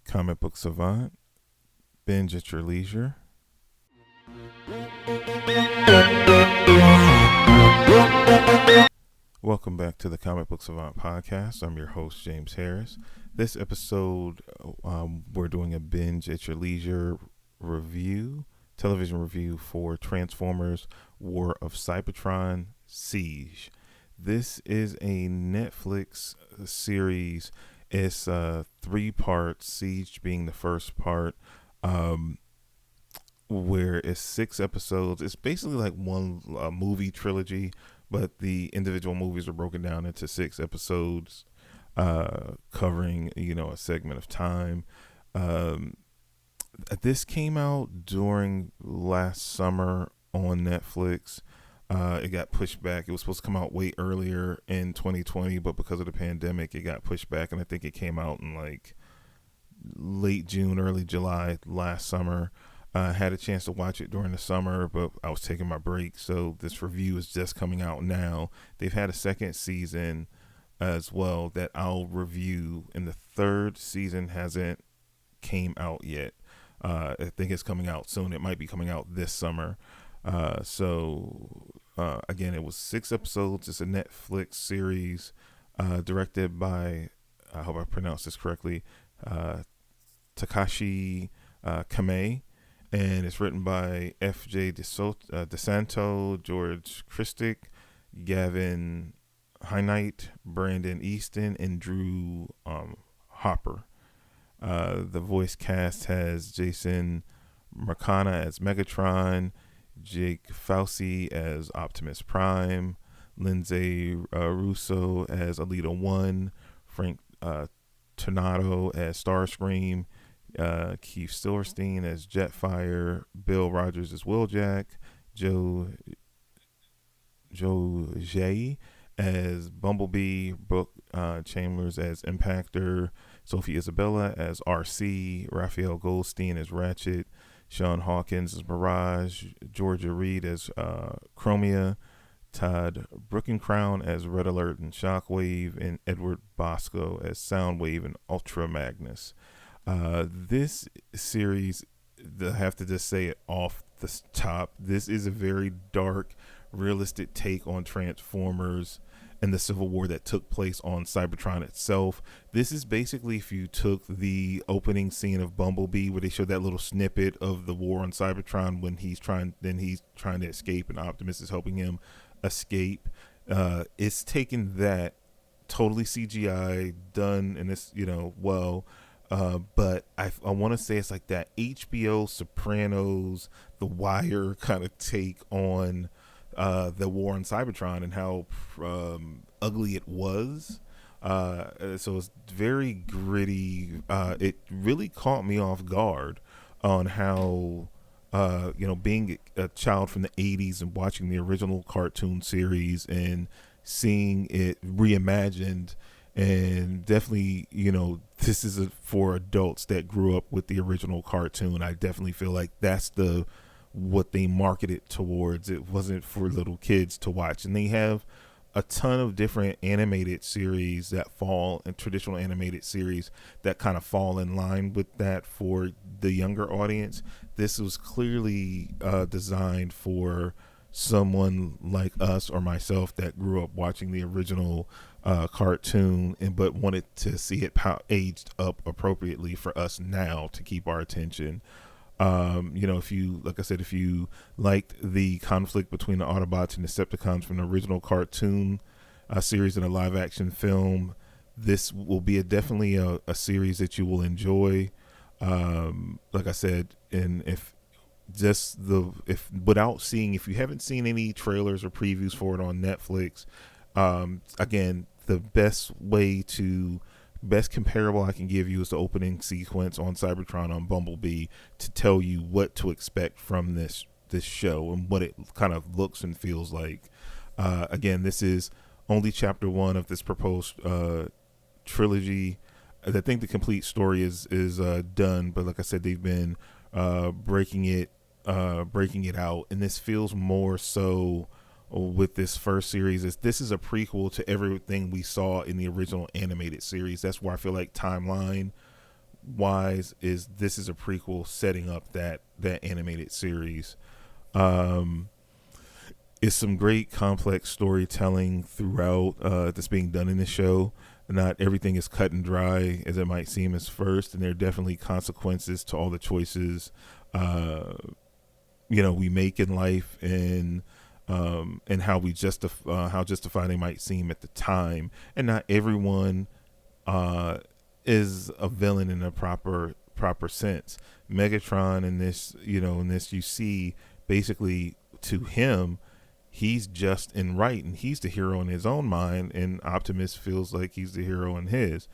Comic Book Savant, Binge at your leisure. Welcome back to the Comic Book Savant podcast. I'm your host, James Harris. This episode, we're doing a Binge at your leisure television review for Transformers War of Cybertron Siege. This is a Netflix series. It's 3 parts, Siege being the first part, where it's 6 episodes. It's basically like one movie trilogy, but the individual movies are broken down into 6 episodes, covering, a segment of time. This came out during last summer on Netflix. It got pushed back. It was supposed to come out way earlier in 2020, but because of the pandemic, it got pushed back, and I think it came out in like late June, early July last summer. Had a chance to watch it during the summer, but I was taking my break, so this review is just coming out now. They've had a second season as well that I'll review, and the third season hasn't came out yet. I think it's coming out soon. It might be coming out this summer. Again, it was 6 episodes. It's a Netflix series, directed by, I hope I pronounced this correctly, Takashi Kamei, and it's written by F.J. DeSanto, George Christic, Gavin Heinite, Brandon Easton, and Drew Hopper. The voice cast has Jason Marcana as Megatron, Jake Fauci as Optimus Prime, Lindsay Russo as Alita 1, Frank Tornado as Starscream, Keith Silverstein as Jetfire, Bill Rogers as Wheeljack, Joe Jay as Bumblebee, Brooke Chambers as Impactor, Sophie Isabella as RC, Raphael Goldstein as Ratchet, Sean Hawkins as Mirage, Georgia Reed as Chromia, Todd Brookencrown as Red Alert and Shockwave, and Edward Bosco as Soundwave and Ultra Magnus. This series, I have to just say it off the top, this is a very dark, realistic take on Transformers and the Civil War that took place on Cybertron itself. This is basically if you took the opening scene of Bumblebee, where they showed that little snippet of the war on Cybertron when he's trying to escape and Optimus is helping him escape. It's taken that, totally CGI, done, and it's well. But I want to say it's like that HBO, Sopranos, The Wire kind of take on the war on Cybertron and how ugly it was. So it's very gritty. It really caught me off guard on how, being a child from the 80s and watching the original cartoon series and seeing it reimagined. And definitely, this is for adults that grew up with the original cartoon. I definitely feel like that's what they marketed towards. It wasn't for little kids to watch. And they have a ton of different animated series that fall in traditional animated series that kind of fall in line with that for the younger audience. This was clearly designed for someone like us or myself that grew up watching the original cartoon but wanted to see it aged up appropriately for us now to keep our attention. If you liked the conflict between the Autobots and Decepticons from the original cartoon series and a live action film, this will be definitely a series that you will enjoy. Like I said, and if you haven't seen any trailers or previews for it on Netflix, again, the best comparable I can give you is the opening sequence on Cybertron on Bumblebee to tell you what to expect from this show and what it kind of looks and feels like. Again, this is only chapter 1 of this proposed trilogy. I think the complete story is done, but like I said, they've been breaking it out, and this feels more so with this first series is this is a prequel to everything we saw in the original animated series. That's where I feel like timeline wise is this is a prequel setting up that animated series. Um, it's some great complex storytelling throughout that's being done in the show. Not everything is cut and dry as it might seem as first, and there are definitely consequences to all the choices we make in life, and how we how justified they might seem at the time. And not everyone is a villain in a proper sense. Megatron in this you see basically to him he's just and right, and he's the hero in his own mind, and Optimus feels like he's the hero in his,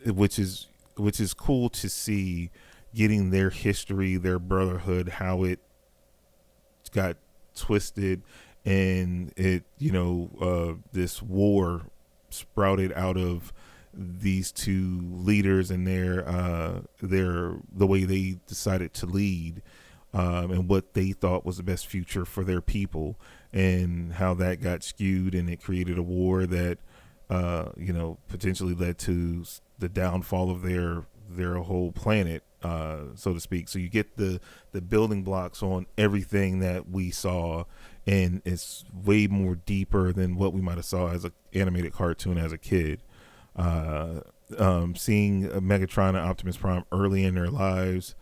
which is cool to see, getting their history, their brotherhood, how it got twisted, and this war sprouted out of these two leaders and the way they decided to lead, and what they thought was the best future for their people, and how that got skewed, and it created a war that potentially led to the downfall of their whole planet, so to speak. So you get the building blocks on everything that we saw, and it's way more deeper than what we might have saw as an animated cartoon as a kid. Seeing Megatron and Optimus Prime early in their lives,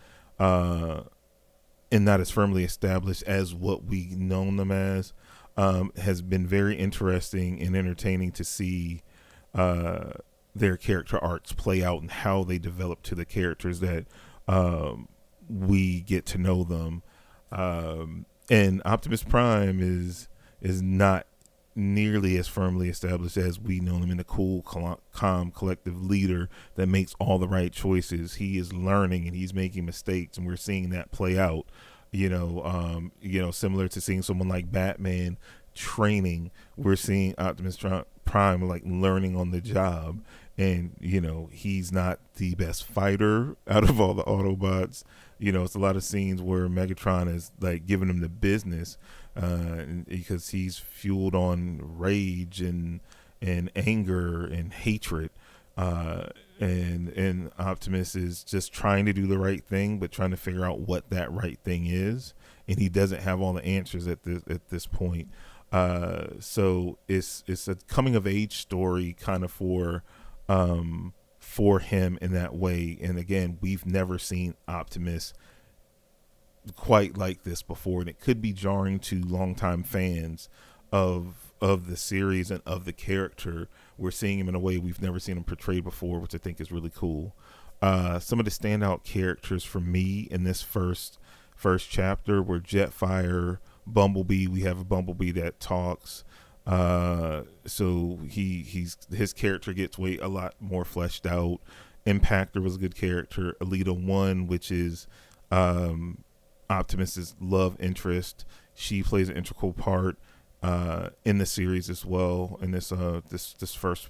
and not as firmly established as what we known them as, has been very interesting and entertaining to see their character arcs play out and how they develop to the characters that we get to know them. And Optimus Prime is not nearly as firmly established as we know him in the cool, calm, collective leader that makes all the right choices. He is learning and he's making mistakes, and we're seeing that play out. Similar to seeing someone like Batman training, we're seeing Optimus Prime like learning on the job, and he's not the best fighter out of all the Autobots. It's a lot of scenes where Megatron is like giving him the business, because he's fueled on rage and anger and hatred, and Optimus is just trying to do the right thing, but trying to figure out what that right thing is, and he doesn't have all the answers at this point. So it's a coming of age story kind of for him in that way. And again, we've never seen Optimus quite like this before, and it could be jarring to longtime fans of the series and of the character. We're seeing him in a way we've never seen him portrayed before, which I think is really cool. Some of the standout characters for me in this first chapter were Jetfire, Bumblebee. We have a Bumblebee that talks, so his character gets a lot more fleshed out. Impactor was a good character. Alita 1, which is Optimus's love interest, she plays an integral part in the series as well, in this first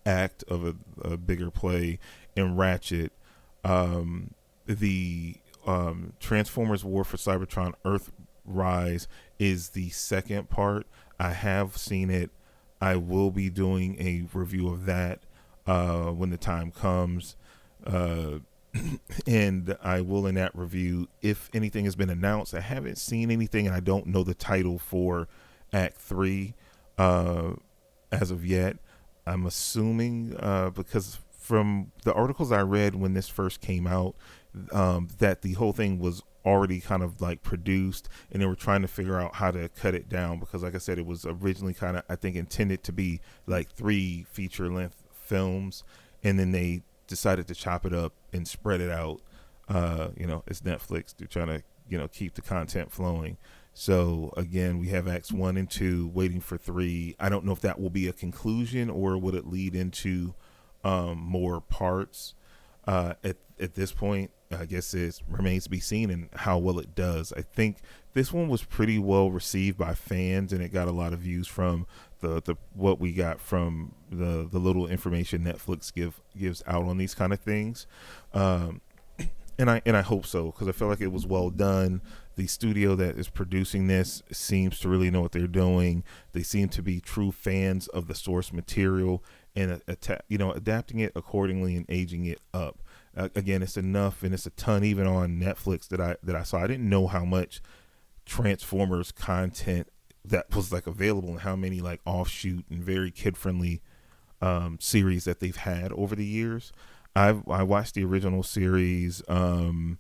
act of a bigger play. In Ratchet, the Transformers War for Cybertron Earthrise is the second part. I have seen it. I will be doing a review of that when the time comes, and I will, in that review, if anything has been announced. I haven't seen anything, and I don't know the title for Act 3 as of yet. I'm assuming, because from the articles I read when this first came out, that the whole thing was already kind of like produced, and they were trying to figure out how to cut it down, because like I said, it was originally kind of, I think, intended to be like 3 feature-length films, and then they decided to chop it up and spread it out. It's Netflix. They're trying to keep the content flowing. So again, we have acts 1 and 2, waiting for 3. I don't know if that will be a conclusion or would it lead into more parts. At this point, I guess it remains to be seen and how well it does. I think this one was pretty well received by fans, and it got a lot of views from the what we got from the little information Netflix gives out on these kind of things. And I hope so, because I feel like it was well done. The studio that is producing this seems to really know what they're doing. They seem to be true fans of the source material, and adapting it accordingly and aging it up. Again, it's enough, and it's a ton even on Netflix that I saw. I didn't know how much Transformers content that was like available, and how many like offshoot and very kid friendly series that they've had over the years. I watched the original series, and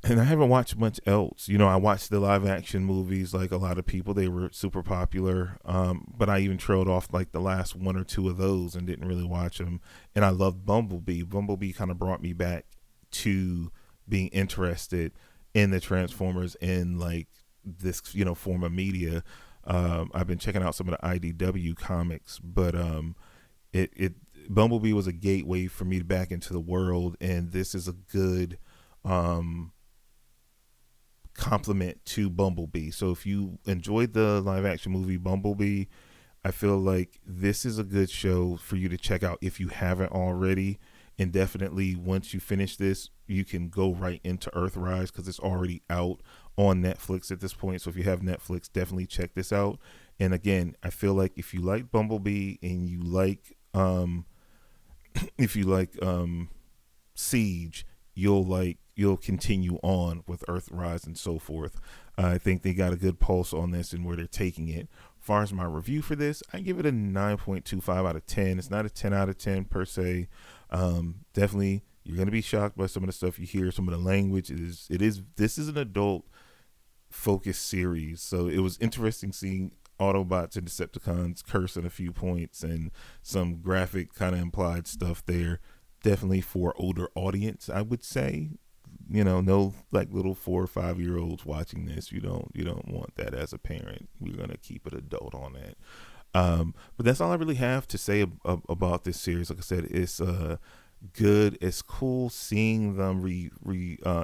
I haven't watched much else. I watched the live action movies like a lot of people. They were super popular, but I even trailed off like the last one or two of those and didn't really watch them. And I loved Bumblebee. Bumblebee kind of brought me back to being interested in the Transformers in like this form of media. I've been checking out some of the IDW comics, but it Bumblebee was a gateway for me back into the world, and this is a good compliment to Bumblebee. So if you enjoyed the live action movie Bumblebee, I feel like this is a good show for you to check out if you haven't already. And definitely once you finish this, you can go right into Earthrise because it's already out on Netflix at this point. So if you have Netflix, definitely check this out. And again, I feel like if you like Bumblebee and you like if you like Siege, you'll continue on with Earthrise and so forth. I think they got a good pulse on this and where they're taking it. As far as my review for this, I give it a 9.25 out of 10. It's not a 10 out of 10 per se. Definitely, you're going to be shocked by some of the stuff you hear, some of the language. This is an adult focused series. So it was interesting seeing Autobots and Decepticons curse in a few points and some graphic kind of implied stuff there. Definitely for older audience, I would say. No like little 4 or 5 year olds watching this. You don't want that as a parent. We're gonna keep it adult on that. But that's all I really have to say about this series. Like I said, it's good. It's cool seeing them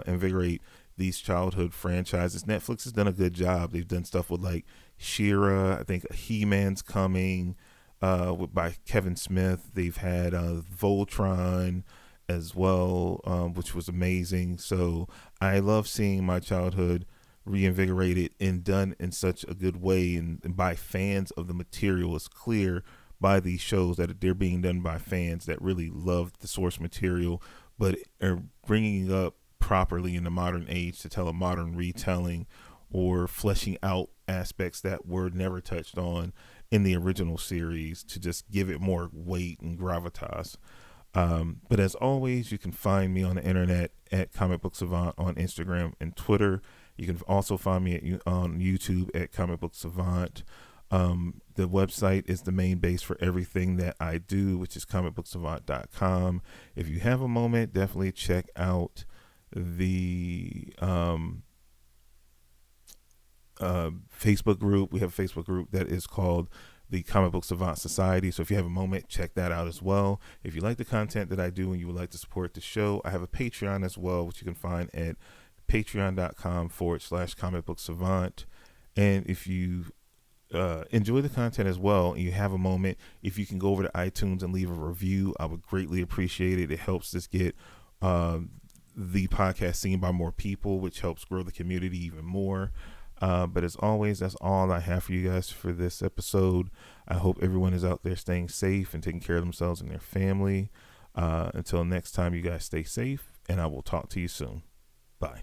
invigorate these childhood franchises. Netflix has done a good job. They've done stuff with like She-Ra. I think He-Man's coming by Kevin Smith. They've had Voltron as well, which was amazing. So I love seeing my childhood reinvigorated and done in such a good way, and by fans of the material. It's clear by these shows that they're being done by fans that really love the source material, but are bringing it up properly in the modern age to tell a modern retelling or fleshing out aspects that were never touched on in the original series to just give it more weight and gravitas. But as always, you can find me on the internet at Comic Book Savant on Instagram and Twitter. You can also find me on YouTube at Comic Book Savant. The website is the main base for everything that I do, which is comicbooksavant.com. If you have a moment, definitely check out the Facebook group. We have a Facebook group that is called the Comic Book Savant Society. So if you have a moment, check that out as well. If you like the content that I do and you would like to support the show, I have a Patreon as well, which you can find at patreon.com/Comic Book Savant. And if you enjoy the content as well and you have a moment, if you can go over to iTunes and leave a review, I would greatly appreciate it. It helps us get the podcast seen by more people, which helps grow the community even more. But as always, that's all I have for you guys for this episode. I hope everyone is out there staying safe and taking care of themselves and their family. Until next time, you guys stay safe, and I will talk to you soon. Bye.